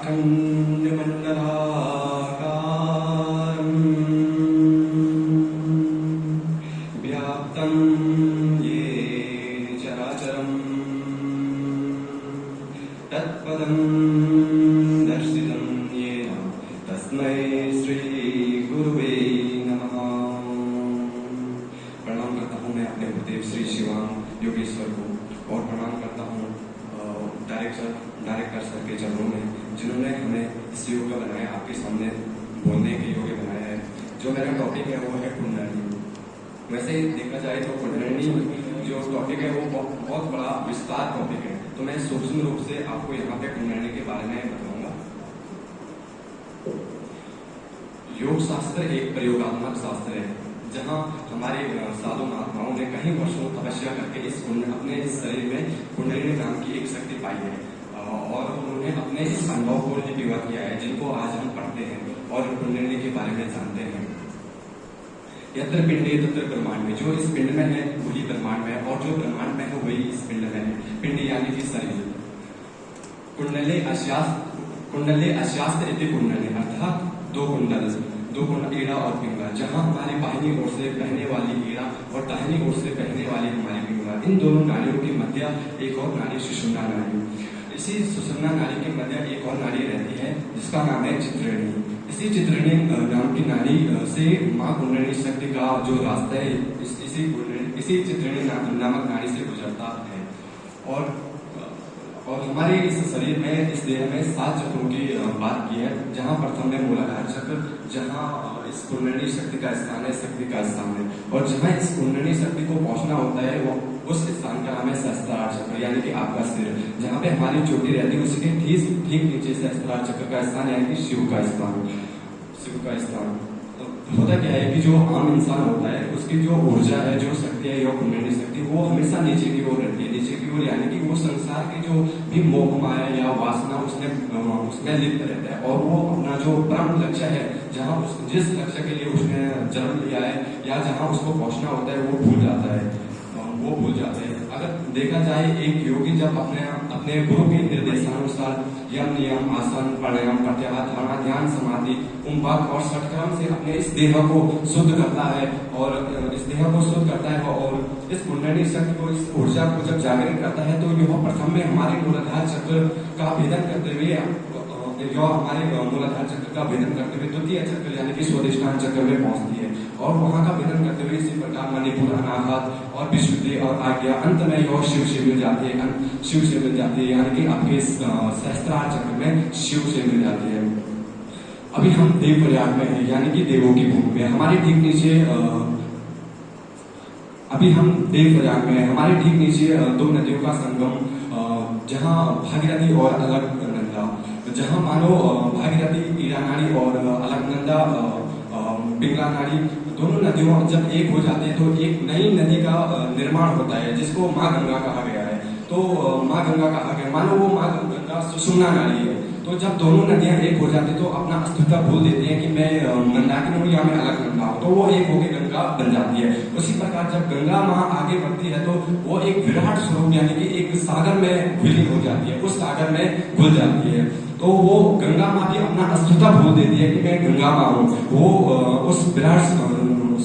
अखण्डमण्डलाकारं व्याप्तं येन चराचरं तत्पदं दर्शितं येन तस्मै श्री गुरुवे नमः। प्रणाम करता हूँ मैं अपने गुरुदेव श्री शिवांग योगेश्वर को, और प्रणाम करता हूँ डायरेक्टर सर के चरणों में, जिन्होंने हमें इस योग का बनाया, आपके सामने बोलने के योग्य बनाया है। जो मेरा टॉपिक है वो है कुंडलिनी। वैसे देखा जाए तो कुंडलिनी जो टॉपिक है वो बहुत बड़ा विस्तार टॉपिक है, तो मैं सूक्ष्म रूप से आपको यहाँ पे कुंडलिनी के बारे में बताऊंगा। योग शास्त्र एक प्रयोगात्मक शास्त्र है, जहाँ हमारे साधु महात्माओं ने कई वर्षों तपस्या करके अपने इस शरीर में कुंडलिनी नाम की एक शक्ति पाई है, और उन्होंने अपने इस अनुभव को लिपिबद्ध किया है, जिनको आज हम पढ़ते हैं और कुंडलिनी के बारे में जानते हैं। यत्र पिंडे तत्र ब्रह्मांड में, जो इस पिंड में है वही ब्रह्मांड में है, और जो ब्रह्मांड में है वही इस पिंड में है। पिंड यानी कि शरीर। कुंडले अशास्त्र इति कुंडले, अर्थात दो कुंडल ईड़ा और पिंगला, जहाँ हमारी बाहिनी ओर से बहने वाली ईड़ा और दाहिनी ओर से बहने वाली हमारी पिंगला, इन दोनों नाड़ियों के मध्य एक और नाड़ी सुषुम्ना नाड़ी। इसी सुषुम्ना नाड़ी के मध्य एक और नाड़ी रहती है जिसका नाम है चित्रिणी। इसी चित्रिणी नाम की नाड़ी से माँ कुंडलिनी शक्ति का जो रास्ता है इसी चित्रिणी नामक नाड़ी से गुजरता है। और हमारे इस शरीर में, इस देह में 7 चक्रों की बात की है, जहाँ प्रथम में मूलाधार चक्र, जहाँ इस कुंडलिनी शक्ति का स्थान है, शक्ति का स्थान है, और जहाँ इस कुंडलिनी शक्ति को पहुंचना होता है वो उस स्थान का नाम है सहस्त्रार चक्र, यानी कि आपका सिर, जहाँ पे हमारी चोटी रहती है उसके ठीक नीचे सहस्त्रार चक्र का स्थान, यानी कि शिव का स्थान। होता क्या है कि जो आम इंसान होता है उसकी जो ऊर्जा है, जो शक्ति है, या कुंडलिनी शक्ति, वो हमेशा नीचे की ओर रहती है, नीचे की ओर, यानी कि वो संसार की जो भी मोह माया या वासना उसमें लिप्त रहता है, और वो अपना जो परम लक्ष्य है, जहाँ जिस लक्ष्य के लिए उसने जन्म लिया है या जहाँ उसको पहुंचना होता है, वो भूल जाता है। अगर देखा जाए, एक योगी जब अपने गुरु के निर्देशानुसार यम नियम आसन प्राणायाम प्रत्याहार धारणा ध्यान समाधि कुंभक और षटक्रम से अपने इस देह को शुद्ध करता है, और इस कुंडलिनी शक्ति को, इस ऊर्जा को जब जागृत करता है, तो यह प्रथम में हमारे मूलाधार चक्र का भेदन करते हुए द्वितीय चक्र यानी कि स्वादिष्ठान चक्र में पहुंचती है, और वहां का भेदन करते हुए इसी प्रकार मणिपुर, अनाहत और विशुद्धि और आज्ञा, अंत में यह शिव से मिल जाती है, यानी कि आपके सहस्त्रार चक्र में शिव से मिल जाती है। अभी हम देव प्रयाग में हैं, यानी कि देवों की भूमि में। हमारे ठीक नीचे हमारे ठीक नीचे 2 नदियों का संगम, जहाँ भागीरथी और अलकनंदा, जहाँ मानो भागीरथी ईड़ा नाड़ी और अलकनंदा पिंगला नाड़ी, दोनों नदियों जब एक हो जाते हैं तो एक नई नदी का निर्माण होता है, जिसको माँ गंगा कहा गया है। मानो वो माँ गंगा सुषुम्ना नाड़ी है। तो जब दोनों नदियां एक हो जाती है तो अपना अस्तित्व भूल देती हैं कि मैं मंदाकिनी हूँ या मैं अलकनंदा हूँ, तो वो एक होकर गंगा बन जाती है। उसी प्रकार जब गंगा वहां आगे बढ़ती है तो वो एक विराट स्वरूप, यानी कि एक सागर में विलीन हो जाती है, उस सागर में घुल जाती है। तो वो गंगा माँ भी अपना अस्तित्व भूल देती है कि मैं गंगा माँ हूँ, वो उस विराट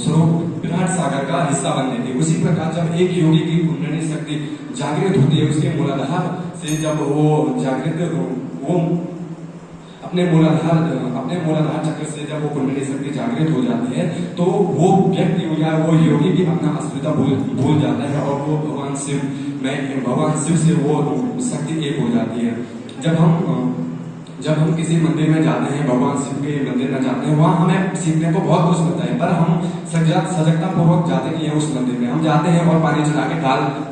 स्वरूप, विराट सागर का हिस्सा बन देती है। उसी प्रकार जब एक योगी की कुंडलिनी शक्ति जागृत होती है, उसके मूलाधार से जब वो जागृत, वो अपने मूलाधार चक्र से जब वो कुंडलिनी शक्ति जागृत हो जाती है, तो वो व्यक्ति या वो योगी भी अपना अस्तित्व भूल जाता है, और वो भगवान शिव से वो शक्ति एक हो जाती है। जब हम किसी मंदिर में जाते हैं, भगवान शिव के मंदिर में जाते हैं, वहाँ हमें सीखने को बहुत कुछ मिलता है, पर हम सजगता पूर्वक जाते नहीं है उस मंदिर में। हम जाते हैं और पानी चढ़ा के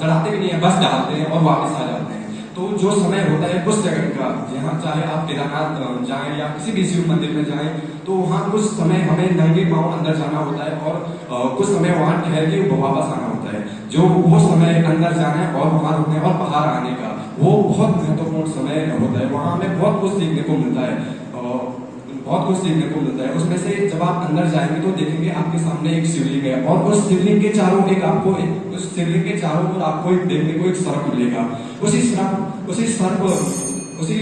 चढ़ाते भी नहीं है, बस डालते हैं और वापस आ जाते हैं। तो जो समय होता है उस जगह का, जहाँ चाहे आप केदारनाथ जाएं या किसी भी शिव मंदिर में जाएं, तो वहाँ कुछ समय हमें नंगे पांव अंदर जाना होता है, और कुछ समय वहाँ ठहर के वापस आना होता है। जो वो समय अंदर जाने और वहाँ रुकने और बाहर आने का, वो बहुत महत्वपूर्ण समय होता है। वहाँ हमें बहुत कुछ सीखने को मिलता है, उसमें से जब आप अंदर जाएंगे तो देखेंगे आपके सामने एक शिवलिंग है, और उस शिवलिंग के चारों ओर आपको एक देखने को एक सर्प मिलेगा। उसी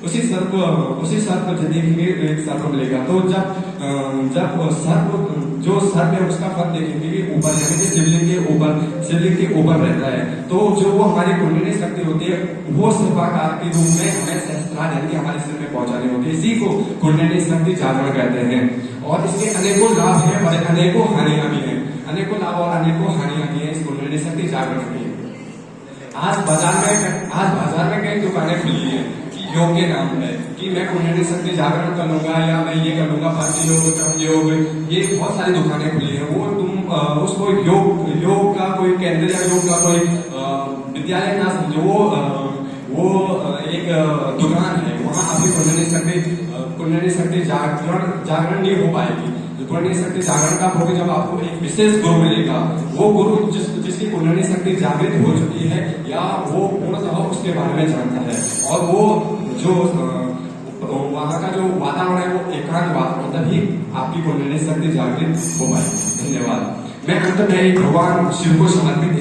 उसी सर्प देखेंगे एक सर्प मिलेगा। तो जब सर्प जो सर्प है उसका फल देखेंगे कि ऊपर यानी कि शिवलिंग के ऊपर रहता है। तो जो वो हमारी कुंडली शक्ति होती है वो सर्पाकार के रूप में हमें सहस्त्रार यानी कि हमारे सिर में पहुंचानी होती है। इसी को कुंडली शक्ति जागरण कहते हैं। और इसके अनेकों लाभ हैं और अनेकों हानियां भी हैं। अनेकों लाभ और अनेकों हानियां भी हैं इस कुंडली शक्ति जागरण की। आज बाजार में कई दुकानें खुली है कि योग के नाम है कि मैं कुंडली शक्ति जागरण कर लूंगा या मैं ये कर लूंगा, भक्ति योग, कर्म योग, ये बहुत सारी दुकानें खुली है। वो तुम उसको योग का कोई केंद्र या योग का कोई विद्यालय ना समझो। वो एक दुकान है, वहां आपकी कुंडली शक्ति जागरण नहीं हो पाएगी। कुंडली शक्ति जागरण का होगी जब आपको एक विशेष गुरु मिलेगा। वो गुरु जिसकी कुंडली शक्ति जागृत हो चुकी है या वो पूर्णतः उसके बारे में जानता है और वो जो वहाँ का जो वातावरण है वो एकांत वातावरण, तभी आपकी कुंडली शक्ति जागृत हो पाएगी। धन्यवाद। मैं अंत में भगवान शिव को समर्पित